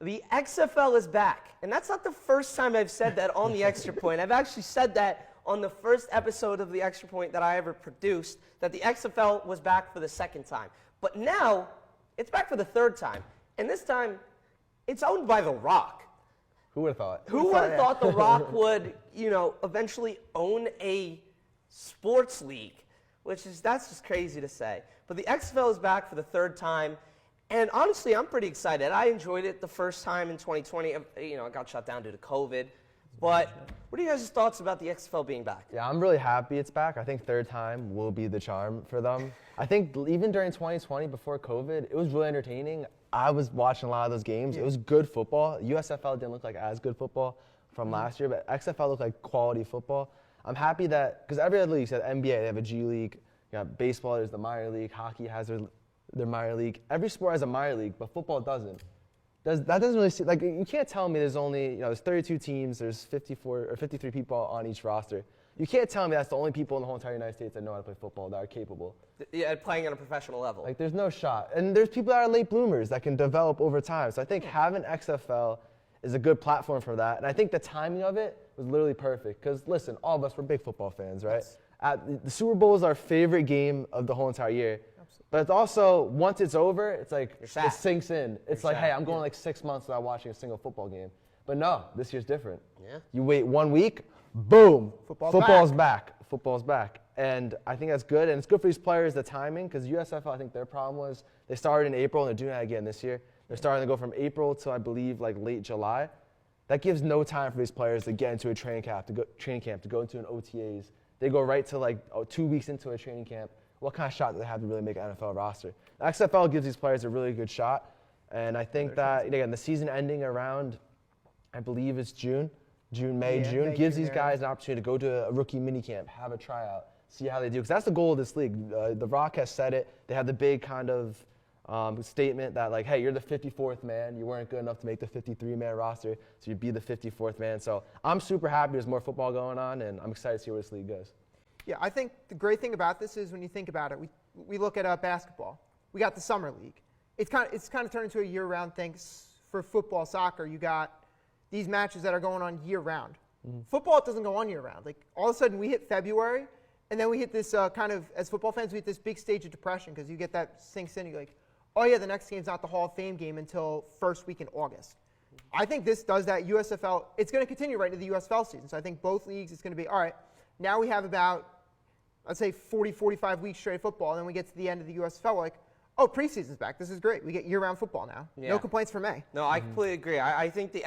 The XFL is back. And that's not the first time I've said that on the Extra Point. I've actually said that on the first episode of the Extra Point that I ever produced, that the XFL was back for the second time. But now, it's back for the third time. And this time, it's owned by The Rock. Who would have thought? Who would have thought The Rock would, eventually own a sports league? That's just crazy to say. But the XFL is back for the third time. And honestly, I'm pretty excited. I enjoyed it the first time in 2020. It got shut down due to COVID. But what are you guys' thoughts about the XFL being back? Yeah, I'm really happy it's back. I think third time will be the charm for them. I think even during 2020, before COVID, it was really entertaining. I was watching a lot of those games. It was good football. USFL didn't look like as good football from last year, but XFL looked like quality football. I'm happy that, because every other league said NBA, they have a G League. You got baseball, there's the minor league. Hockey has their minor league. Every sport has a minor league, but football doesn't. That doesn't really seem, you can't tell me there's only, there's 32 teams, there's 54 or 53 people on each roster. You can't tell me that's the only people in the whole entire United States that know how to play football, that are capable. Yeah, playing at a professional level. There's no shot. And there's people that are late bloomers that can develop over time. So I think having XFL is a good platform for that. And I think the timing of it was literally perfect. Because, listen, all of us, we're big football fans, right? Yes. The Super Bowl is our favorite game of the whole entire year. But it's also, once it's over, it's like, it sinks in. It's like, hey, I'm going 6 months without watching a single football game. But no, this year's different. Yeah. You wait 1 week, boom, football's back. Football's back. And I think that's good. And it's good for these players, the timing, because USFL, I think their problem was they started in April, and they're doing that again this year. They're starting to go from April to, I believe, late July. That gives no time for these players to get into a training camp, to go into an OTAs. They go right to 2 weeks into a training camp. What kind of shot do they have to really make an NFL roster? The XFL gives these players a really good shot, and I think that, again, the season ending around, I believe it's June, May, gives these guys an opportunity to go to a rookie minicamp, have a tryout, see how they do, because that's the goal of this league. The Rock has said it. They have the big kind of statement that, hey, you're the 54th man. You weren't good enough to make the 53-man roster, so you'd be the 54th man. So I'm super happy there's more football going on, and I'm excited to see where this league goes. Yeah, I think the great thing about this is when you think about it, we look at basketball. We got the summer league. It's kind of turned into a year-round thing. For football, soccer, you got these matches that are going on year-round. Mm-hmm. Football, it doesn't go on year-round. All of a sudden, we hit February, and then we hit this as football fans, we hit this big stage of depression because you get that sinks in. You're like, oh yeah, the next game's not the Hall of Fame game until first week in August. Mm-hmm. I think this does that. USFL, it's going to continue right into the USFL season. So I think both leagues, it's going to be, all right, now we have about, let's say 40, 45 weeks straight football, and then we get to the end of the USFL, we're oh, preseason's back. This is great. We get year-round football now. Yeah. No complaints from me. No, I completely agree. I think the